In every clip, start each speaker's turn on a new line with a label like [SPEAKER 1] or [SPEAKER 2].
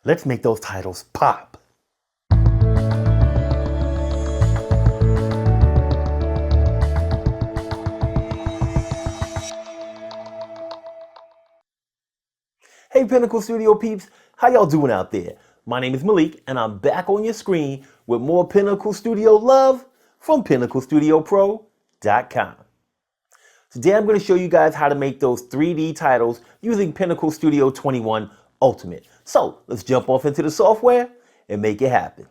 [SPEAKER 1] Let's make those titles pop. Hey Pinnacle Studio peeps, how y'all doing out there? My name is Maliek and I'm back on your screen with more Pinnacle Studio love from PinnacleStudioPro.com. Today I'm going to show you guys how to make those 3D titles using Pinnacle Studio 21 Ultimate. So let's jump off into the software and make it happen.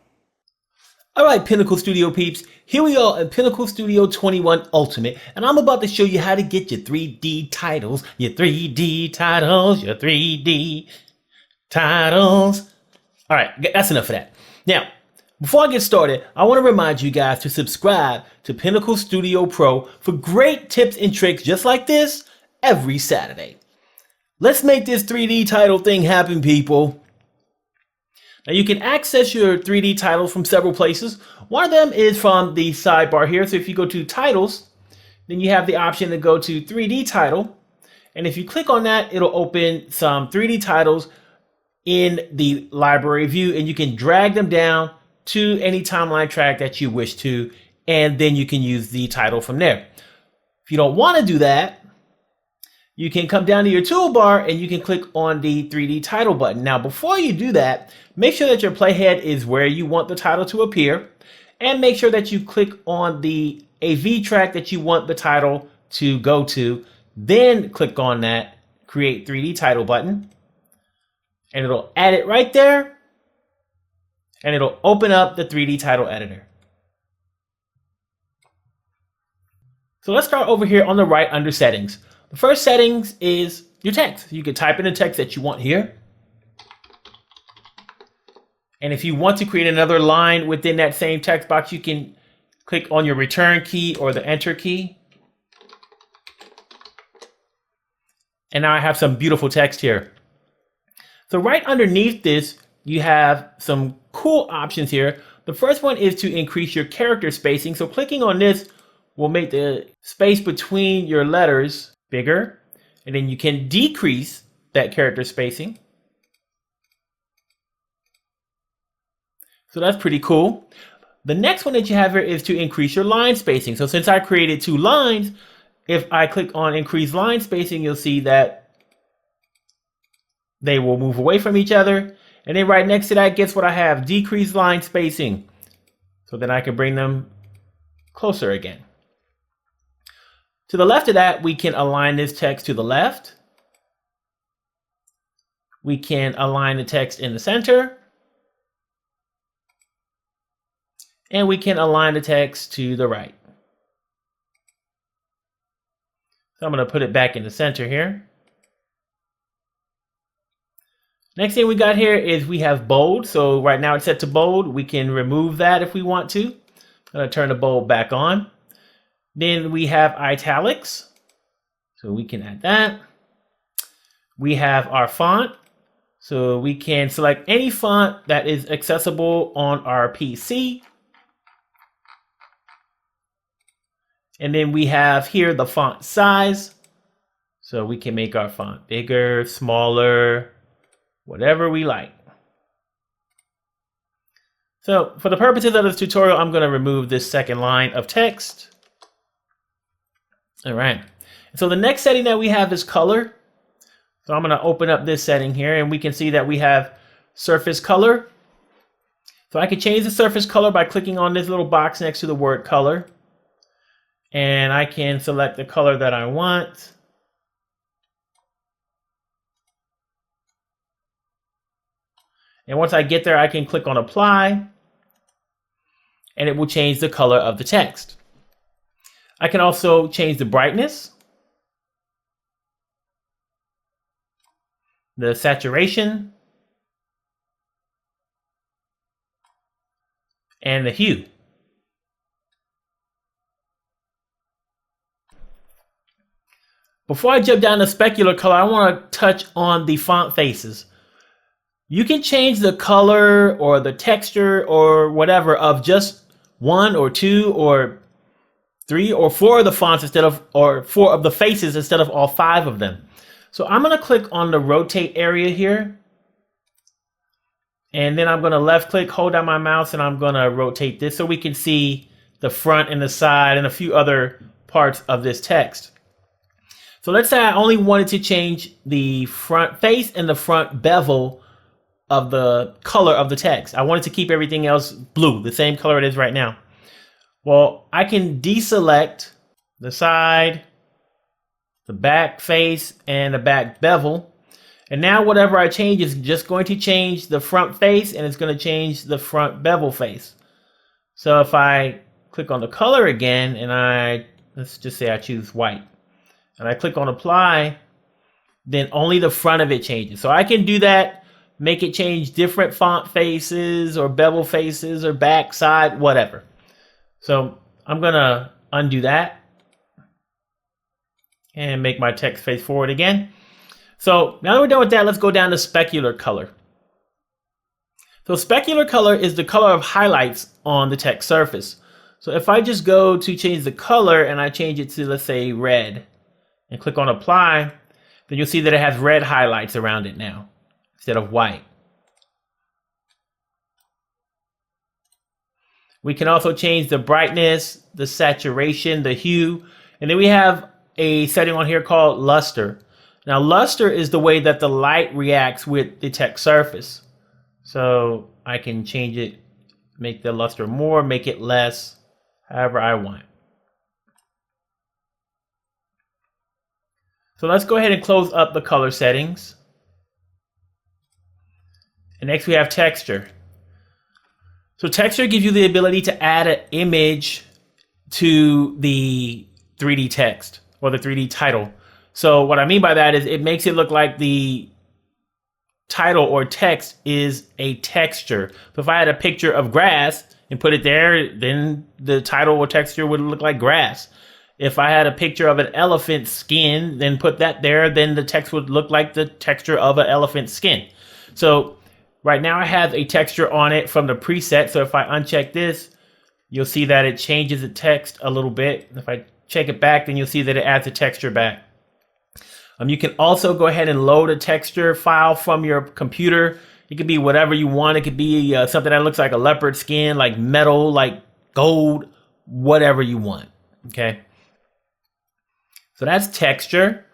[SPEAKER 1] Alright Pinnacle Studio peeps, here we are in Pinnacle Studio 21 Ultimate and I'm about to show you how to get your 3D titles, your 3D titles. Alright, that's enough of that. Now, before I get started, I want to remind you guys to subscribe to Pinnacle Studio Pro for great tips and tricks just like this every Saturday. Let's make this 3D title thing happen, people. Now you can access your 3D titles from several places. One of them is from the sidebar here. So if you go to titles, then you have the option to go to 3D title. And if you click on that, it'll open some 3D titles in the library view and you can drag them down to any timeline track that you wish to. And then you can use the title from there. If you don't want to do that, you can come down to your toolbar and you can click on the 3D title button. Now, before you do that, make sure that your playhead is where you want the title to appear and make sure that you click on the AV track that you want the title to go to. Then click on that Create 3D Title button and it'll add it right there and it'll open up the 3D title editor. So let's start over here on the right under settings. The first settings is your text. You can type in the text that you want here. And if you want to create another line within that same text box, you can click on your return key or the enter key. And now I have some beautiful text here. So right underneath this, you have some cool options here. The first one is to increase your character spacing. So clicking on this will make the space between your letters bigger, and then you can decrease that character spacing. So that's pretty cool. The next one that you have here is to increase your line spacing. So since I created 2 lines, if I click on increase line spacing, you'll see that they will move away from each other. And then right next to that, guess what I have? Decrease line spacing. So then I can bring them closer again. To the left of that, we can align this text to the left. We can align the text in the center. And we can align the text to the right. So I'm going to put it back in the center here. Next thing we got here is we have bold. So right now it's set to bold. We can remove that if we want to. I'm going to turn the bold back on. Then we have italics, so we can add that. We have our font, so we can select any font that is accessible on our PC. And then we have here the font size, so we can make our font bigger, smaller, whatever we like. So for the purposes of this tutorial, I'm going to remove this second line of text. All right, so the next setting that we have is color. So I'm going to open up this setting here and we can see that we have surface color. So I can change the surface color by clicking on this little box next to the word color. And I can select the color that I want. And once I get there, I can click on apply and it will change the color of the text. I can also change the brightness, the saturation, and the hue. Before I jump down to specular color, I want to touch on the font faces. You can change the color or the texture or whatever of just 1 or 2 or 3 or 4 of the fonts instead of, or 4 of the faces instead of all 5 of them. So I'm going to click on the rotate area here. And then I'm going to left click, hold down my mouse, and I'm going to rotate this so we can see the front and the side and a few other parts of this text. So let's say I only wanted to change the front face and the front bevel of the color of the text. I wanted to keep everything else blue, the same color it is right now. Well, I can deselect the side, the back face, and the back bevel. And now whatever I change is just going to change the front face, and it's going to change the front bevel face. So if I click on the color again, and let's just say I choose white, and I click on apply, then only the front of it changes. So I can do that, make it change different font faces or bevel faces or back, side, whatever. So I'm going to undo that and make my text face forward again. So now that we're done with that, let's go down to specular color. So specular color is the color of highlights on the text surface. So if I just go to change the color and I change it to, let's say, red, and click on apply, then you'll see that it has red highlights around it now instead of white. We can also change the brightness, the saturation, the hue, and then we have a setting on here called luster. Now, luster is the way that the light reacts with the text surface. So I can change it, make the luster more, make it less, however I want. So let's go ahead and close up the color settings. And next we have texture. So texture gives you the ability to add an image to the 3D text or the 3D title. So what I mean by that is it makes it look like the title or text is a texture. So if I had a picture of grass and put it there, then the title or texture would look like grass. If I had a picture of an elephant skin, then put that there, then the text would look like the texture of an elephant skin. So right now I have a texture on it from the preset. So if I uncheck this, you'll see that it changes the text a little bit. If I check it back, then you'll see that it adds a texture back. You can also go ahead and load a texture file from your computer. It could be whatever you want. It could be something that looks like a leopard skin, like metal, like gold, whatever you want. Okay. So that's texture.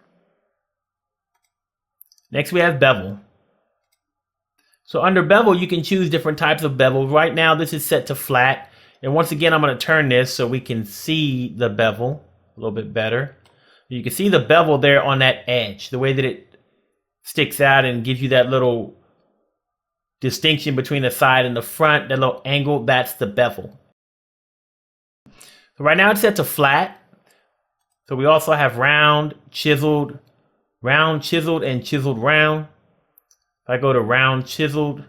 [SPEAKER 1] Next we have bevel. So under bevel, you can choose different types of bevel. Right now, this is set to flat. And once again, I'm going to turn this so we can see the bevel a little bit better. You can see the bevel there on that edge, the way that it sticks out and gives you that little distinction between the side and the front, that little angle, that's the bevel. So right now it's set to flat. So we also have round, chiseled, and chiseled round. If I go to round, chiseled,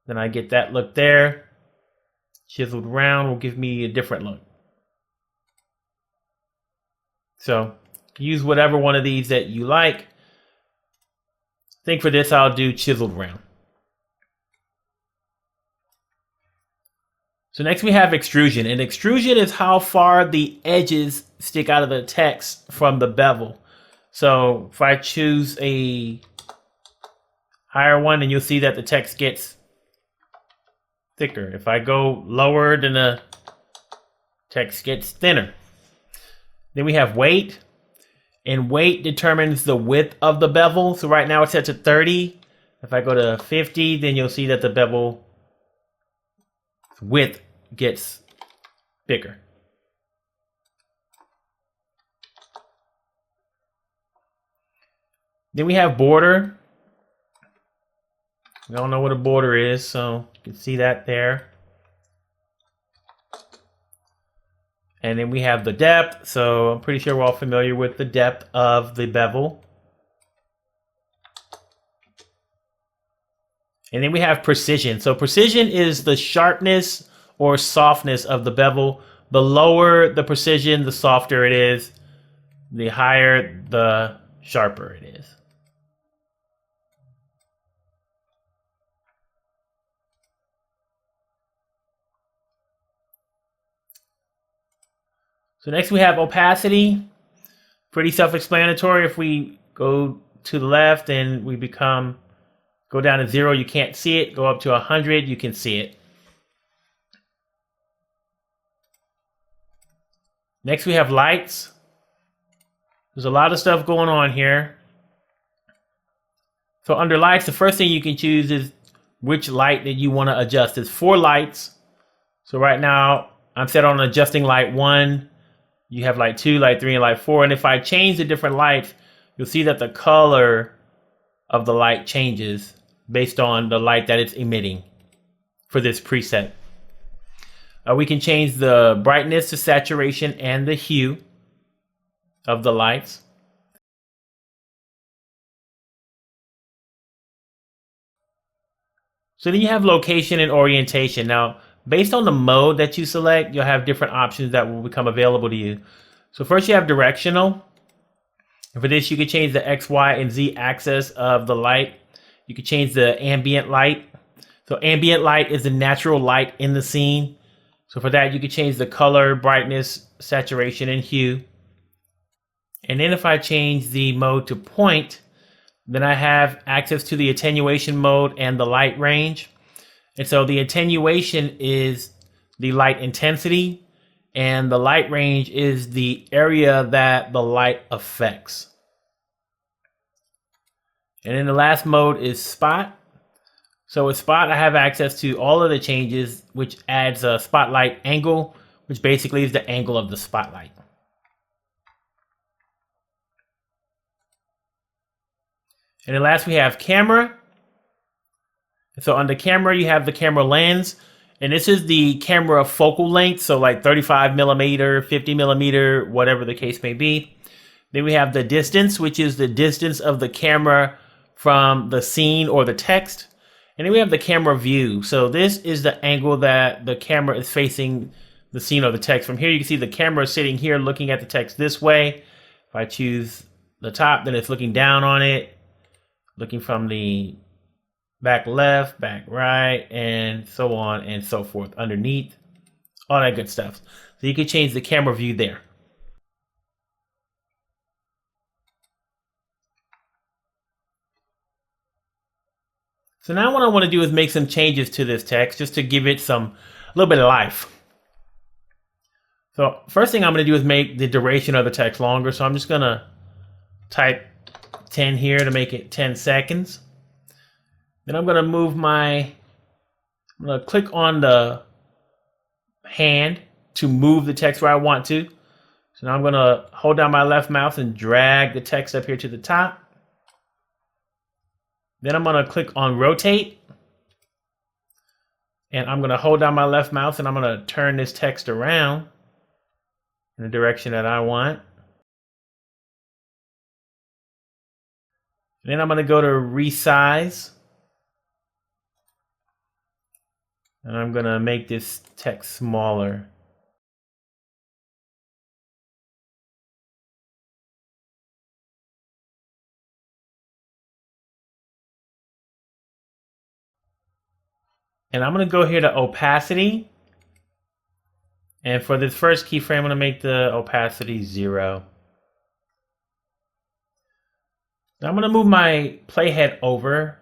[SPEAKER 1] then I get that look there. Chiseled round will give me a different look. So use whatever one of these that you like. I think for this, I'll do chiseled round. So next we have extrusion. And extrusion is how far the edges stick out of the text from the bevel. So if I choose a higher one, then you'll see that the text gets thicker. If I go lower, then the text gets thinner. Then we have weight. And weight determines the width of the bevel. So right now it's set to 30. If I go to 50, then you'll see that the bevel width gets bigger. Then we have border. We all know what a border is, so you can see that there. And then we have the depth. So I'm pretty sure we're all familiar with the depth of the bevel. And then we have precision. So precision is the sharpness or softness of the bevel. The lower the precision, the softer it is. The higher, the sharper it is. So next we have opacity. Pretty self-explanatory. If we go to the left and we become Go down to 0, you can't see it. Go up to 100, you can see it. Next we have lights. There's a lot of stuff going on here. So under lights, the first thing you can choose is which light that you want to adjust. There's 4 lights. So right now I'm set on adjusting light 1. You have light 2, light 3, and light 4. And if I change the different lights, you'll see that the color of the light changes based on the light that it's emitting for this preset. We can change the brightness, the saturation, and the hue of the lights. So then you have location and orientation. Now, based on the mode that you select, you'll have different options that will become available to you. So first you have directional. And for this, you can change the X, Y, and Z axis of the light. You can change the ambient light. So ambient light is the natural light in the scene. So for that, you can change the color, brightness, saturation, and hue. And then if I change the mode to point, then I have access to the attenuation mode and the light range. And so the attenuation is the light intensity, and the light range is the area that the light affects. And then the last mode is spot. So with spot, I have access to all of the changes, which adds a spotlight angle, which basically is the angle of the spotlight. And then last we have camera. So under camera, you have the camera lens, and this is the camera focal length. So like 35 millimeter, 50 millimeter, whatever the case may be. Then we have the distance, which is the distance of the camera from the scene or the text. And then we have the camera view. So this is the angle that the camera is facing the scene or the text. From here, you can see the camera is sitting here looking at the text this way. If I choose the top, then it's looking down on it, looking from the back left, back right, and so on and so forth, underneath, all that good stuff. So you can change the camera view there. So now what I want to do is make some changes to this text just to give it a little bit of life. So first thing I'm going to do is make the duration of the text longer. So I'm just going to type 10 here to make it 10 seconds. Then I'm going to click on the hand to move the text where I want to. So now I'm going to hold down my left mouse and drag the text up here to the top. Then I'm going to click on rotate. And I'm going to hold down my left mouse and I'm going to turn this text around in the direction that I want. Then I'm going to go to resize. And I'm going to make this text smaller. And I'm going to go here to opacity. And for this first keyframe, I'm going to make the opacity 0. Now I'm going to move my playhead over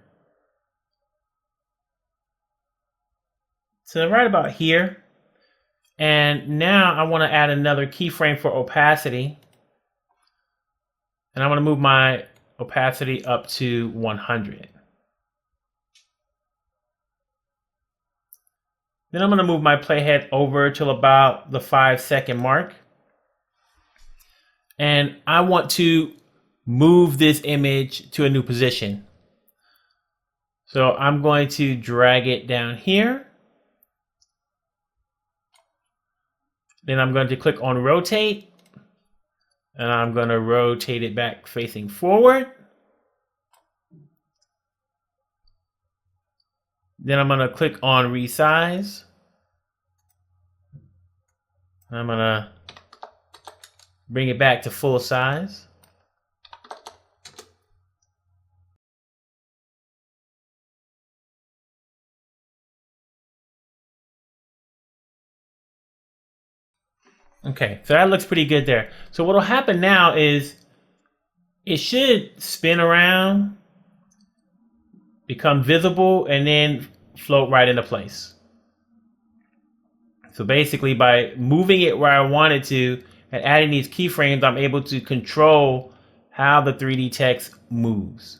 [SPEAKER 1] to right about here. And now I want to add another keyframe for opacity. And I'm going to move my opacity up to 100. Then I'm going to move my playhead over till about the 5-second mark. And I want to move this image to a new position. So I'm going to drag it down here. Then I'm going to click on rotate. And I'm going to rotate it back facing forward. Then I'm going to click on resize. I'm going to bring it back to full size. Okay, so that looks pretty good there. So what will happen now is it should spin around become visible and then float right into place. So basically, by moving it where I want it to and adding these keyframes, I'm able to control how the 3D text moves.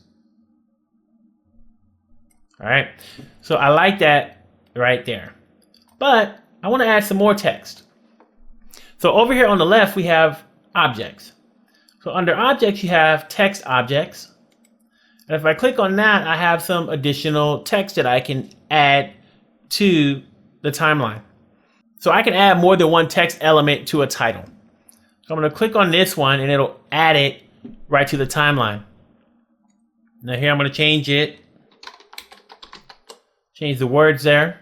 [SPEAKER 1] All right, so I like that right there. But I want to add some more text. So over here on the left, we have objects. So under objects, you have text objects. And if I click on that, I have some additional text that I can add to the timeline. So I can add more than one text element to a title. So I'm going to click on this one and it'll add it right to the timeline. Now here I'm going to change it. Change the words there.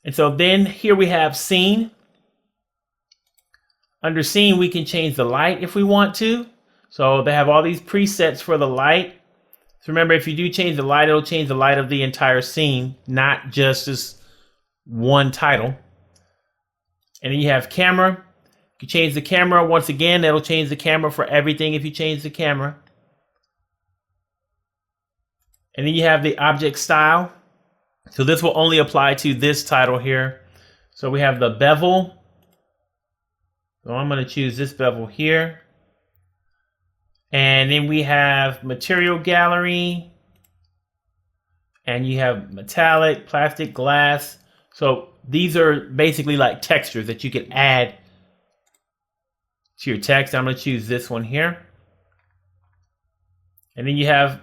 [SPEAKER 1] And so then here we have scene. Under scene, we can change the light if we want to. So they have all these presets for the light. So remember, if you do change the light, it'll change the light of the entire scene, not just this one title. And then you have camera. You can change the camera. Once again, that'll change the camera for everything if you change the camera. And then you have the object style. So this will only apply to this title here. So we have the bevel. So I'm going to choose this bevel here. And then we have material gallery. And you have metallic, plastic, glass. So these are basically like textures that you can add to your text. I'm going to choose this one here. And then you have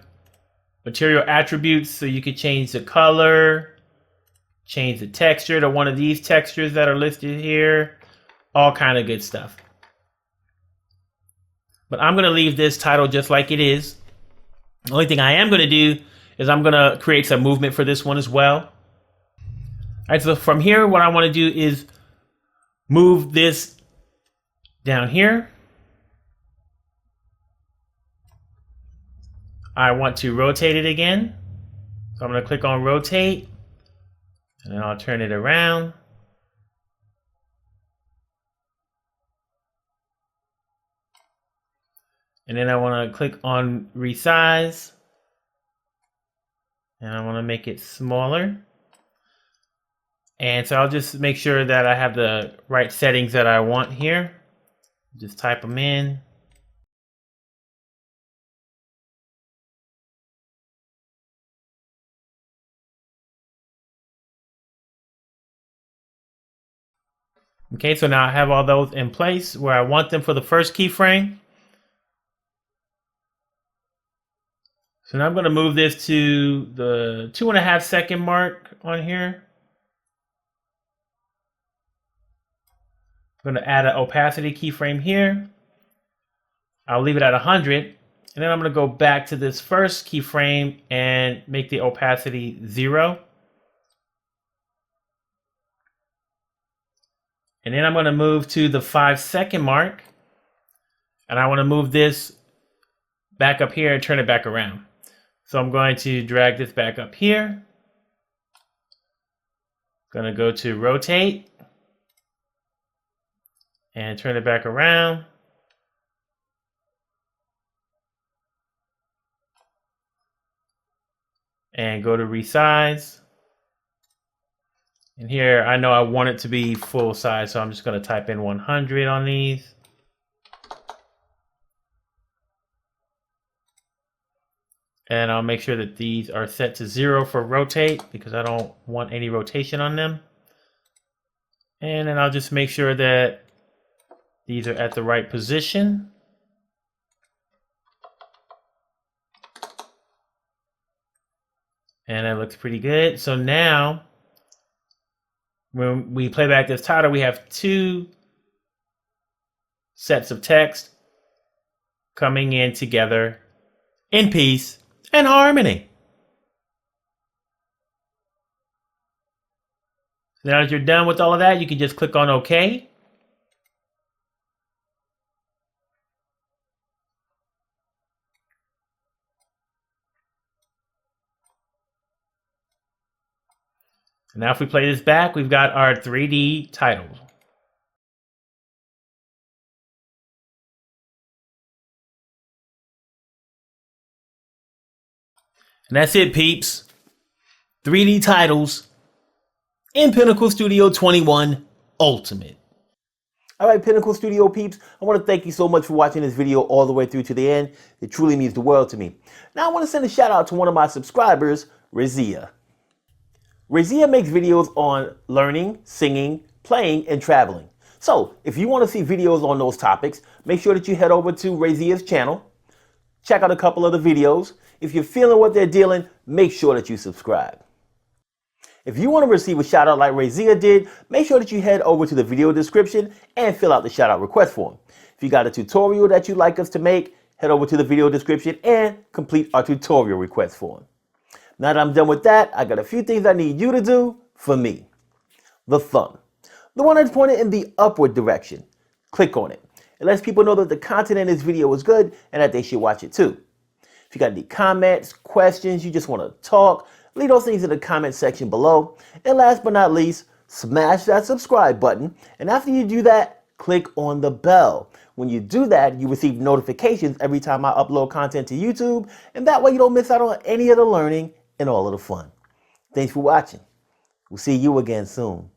[SPEAKER 1] material attributes, so you can change the color, change the texture to one of these textures that are listed here, all kind of good stuff. But I'm going to leave this title just like it is. The only thing I am going to do is I'm going to create some movement for this one as well. All right, so from here, what I want to do is move this down here. I want to rotate it again. So I'm going to click on rotate and then I'll turn it around. And then I want to click on resize and I want to make it smaller. And so I'll just make sure that I have the right settings that I want here. Just type them in. Okay, so now I have all those in place where I want them for the first keyframe. So now I'm going to move this to the 2.5 second mark on here. I'm going to add an opacity keyframe here. I'll leave it at 100. And then I'm going to go back to this first keyframe and make the opacity 0. And then I'm going to move to the 5 second mark. And I want to move this back up here and turn it back around. So I'm going to drag this back up here. Going to go to rotate. And turn it back around. And go to resize. And here I know I want it to be full size, so I'm just going to type in 100 on these. And I'll make sure that these are set to 0 for rotate because I don't want any rotation on them. And then I'll just make sure that these are at the right position. And that looks pretty good. So now, when we play back this title, we have 2 sets of text coming in together in peace and harmony. Now that you're done with all of that, you can just click on OK. And now if we play this back, we've got our 3D title. And that's it, peeps. 3D titles in Pinnacle Studio 21 Ultimate. All right, Pinnacle Studio peeps, I want to thank you so much for watching this video all the way through to the end. It truly means the world to me. Now I want to send a shout out to one of my subscribers, Razia. Razia makes videos on learning, singing, playing, and traveling. So if you want to see videos on those topics, make sure that you head over to Razia's channel. Check out a couple of the videos. If you're feeling what they're dealing, make sure that you subscribe. If you want to receive a shout out like Razia did, make sure that you head over to the video description and fill out the shout out request form. If you got a tutorial that you'd like us to make, head over to the video description and complete our tutorial request form. Now that I'm done with that, I got a few things I need you to do for me. The thumb, the one that's pointed in the upward direction. Click on it. It lets people know that the content in this video is good and that they should watch it too. If you got any comments, questions, you just want to talk, leave those things in the comment section below. And last but not least, smash that subscribe button. And after you do that, click on the bell. When you do that, you receive notifications every time I upload content to YouTube. And that way you don't miss out on any of the learning and all of the fun. Thanks for watching. We'll see you again soon.